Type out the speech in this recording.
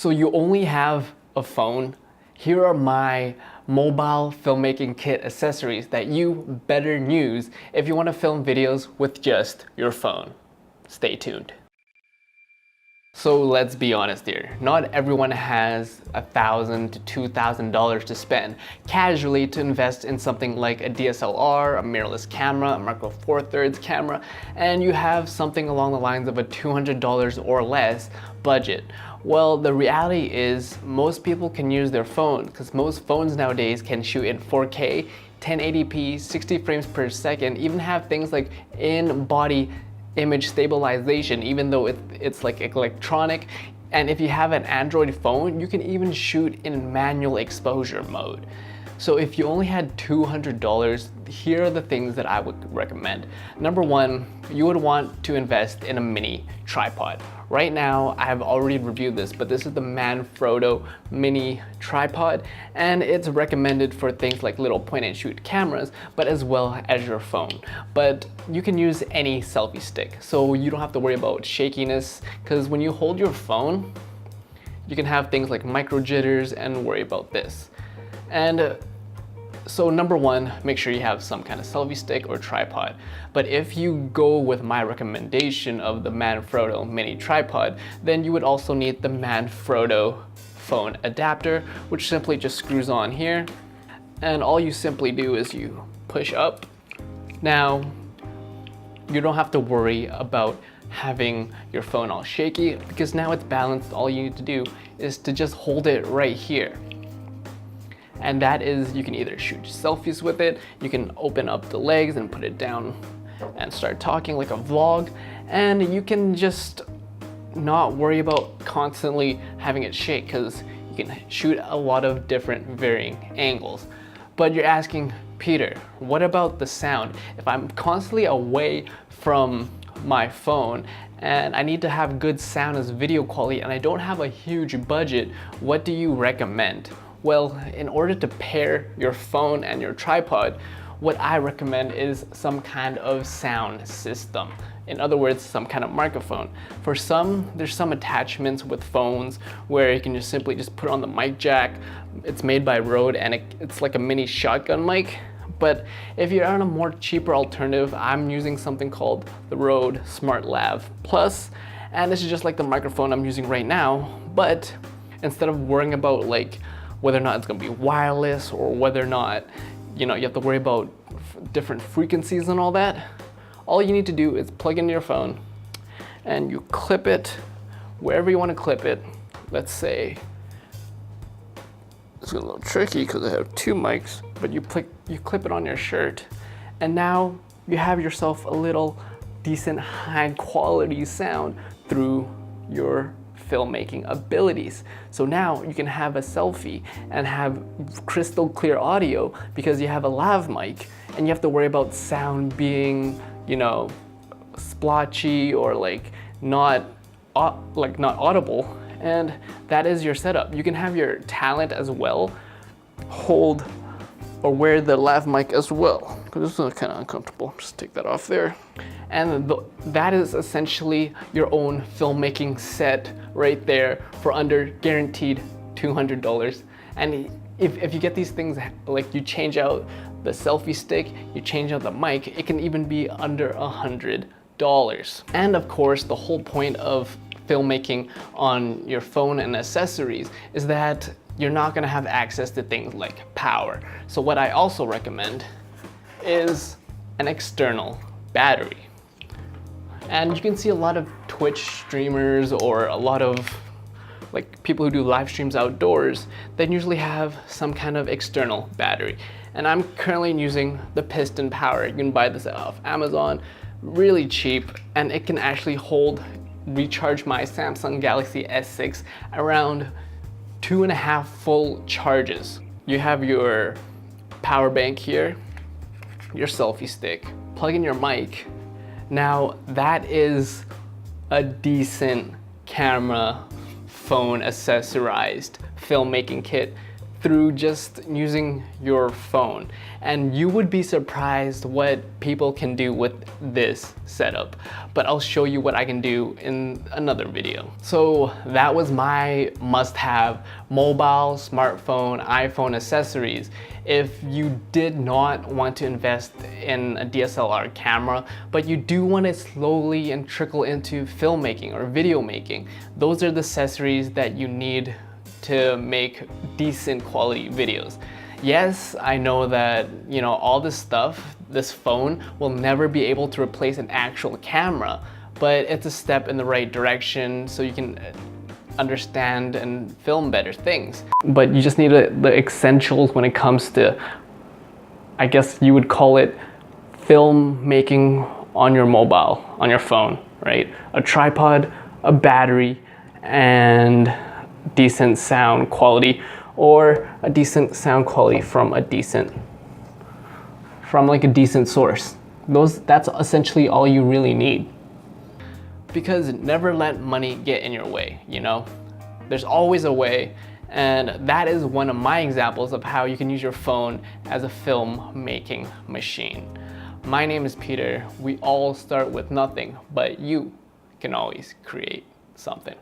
So you only have a phone? Here are my mobile filmmaking kit accessories that you better use if you want to film videos with just your phone. Stay tuned. So let's be honest here, not everyone has $1,000 to $2,000 to spend casually to invest in something like a DSLR, a mirrorless camera, a Micro Four Thirds camera, and you have something along the lines of a $200 or less budget. Well, the reality is most people can use their phone because most phones nowadays can shoot in 4K, 1080p, 60 frames per second, even have things like in-body image stabilization, even though it's like electronic. And if you have an Android phone, you can even shoot in manual exposure mode. So if you only had $200, here are the things that I would recommend. Number one, you would want to invest in a mini tripod. Right now, I have already reviewed this, but this is the Manfrotto mini tripod, and it's recommended for things like little point and shoot cameras, but as well as your phone. But you can use any selfie stick, so you don't have to worry about shakiness, because when you hold your phone, you can have things like micro jitters and worry about this. And so number one, make sure you have some kind of selfie stick or tripod. But if you go with my recommendation of the Manfrotto mini tripod, then you would also need the Manfrotto phone adapter, which simply just screws on here. And all you simply do is you push up. Now, you don't have to worry about having your phone all shaky because now it's balanced. All you need to do is to just hold it right here. And that is, you can either shoot selfies with it, you can open up the legs and put it down and start talking like a vlog, and you can just not worry about constantly having it shake because you can shoot a lot of different varying angles. But you're asking, Peter, what about the sound? If I'm constantly away from my phone and I need to have good sound as video quality and I don't have a huge budget, what do you recommend? Well, in order to pair your phone and your tripod, what I recommend is some kind of sound system. In other words, some kind of microphone. For some, there's some attachments with phones where you can just simply put on the mic jack. It's made by Rode and it's like a mini shotgun mic. But if you're on a more cheaper alternative, I'm using something called the Rode Smart Lav Plus, and this is just like the microphone I'm using right now, but instead of worrying about like whether or not it's gonna be wireless or whether or not, you have to worry about different frequencies and all that, all you need to do is plug into your phone and you clip it wherever you want to clip it. Let's say, it's a little tricky because I have two mics, but you clip it on your shirt, and now you have yourself a little decent high quality sound through your filmmaking abilities. So now you can have a selfie and have crystal clear audio because you have a lav mic, and you have to worry about sound being, splotchy or not audible, and that is your setup. You can have your talent as well hold or wear the lav mic as well, because this is kind of uncomfortable. Just take that off there. And that is essentially your own filmmaking set right there for under guaranteed $200. And if you get these things, like you change out the selfie stick, you change out the mic, it can even be under $100. And of course, the whole point of filmmaking on your phone and accessories is that you're not gonna have access to things like power. So what I also recommend is an external battery. And you can see a lot of Twitch streamers or a lot of people who do live streams outdoors that usually have some kind of external battery. And I'm currently using the Piston Power. You can buy this off Amazon, really cheap, and it can actually recharge my Samsung Galaxy S6 around 2.5 full charges. You have your power bank here, your selfie stick, plug in your mic. Now that is a decent camera, phone accessorized filmmaking kit through just using your phone. And you would be surprised what people can do with this setup. But I'll show you what I can do in another video. So that was my must-have mobile, smartphone, iPhone accessories. If you did not want to invest in a DSLR camera, but you do want to slowly and trickle into filmmaking or video making, those are the accessories that you need to make decent quality videos. Yes, I know that, you know, all this stuff, this phone will never be able to replace an actual camera, but it's a step in the right direction so you can understand and film better things. But you just need the essentials when it comes to, I guess you would call it, film making on your mobile, on your phone, right? A tripod, a battery, and decent sound quality, or a decent sound quality from a decent source. That's essentially all you really need. Because never let money get in your way, you know? There's always a way, and that is one of my examples of how you can use your phone as a film making machine. My name is Peter. We all start with nothing, but you can always create something.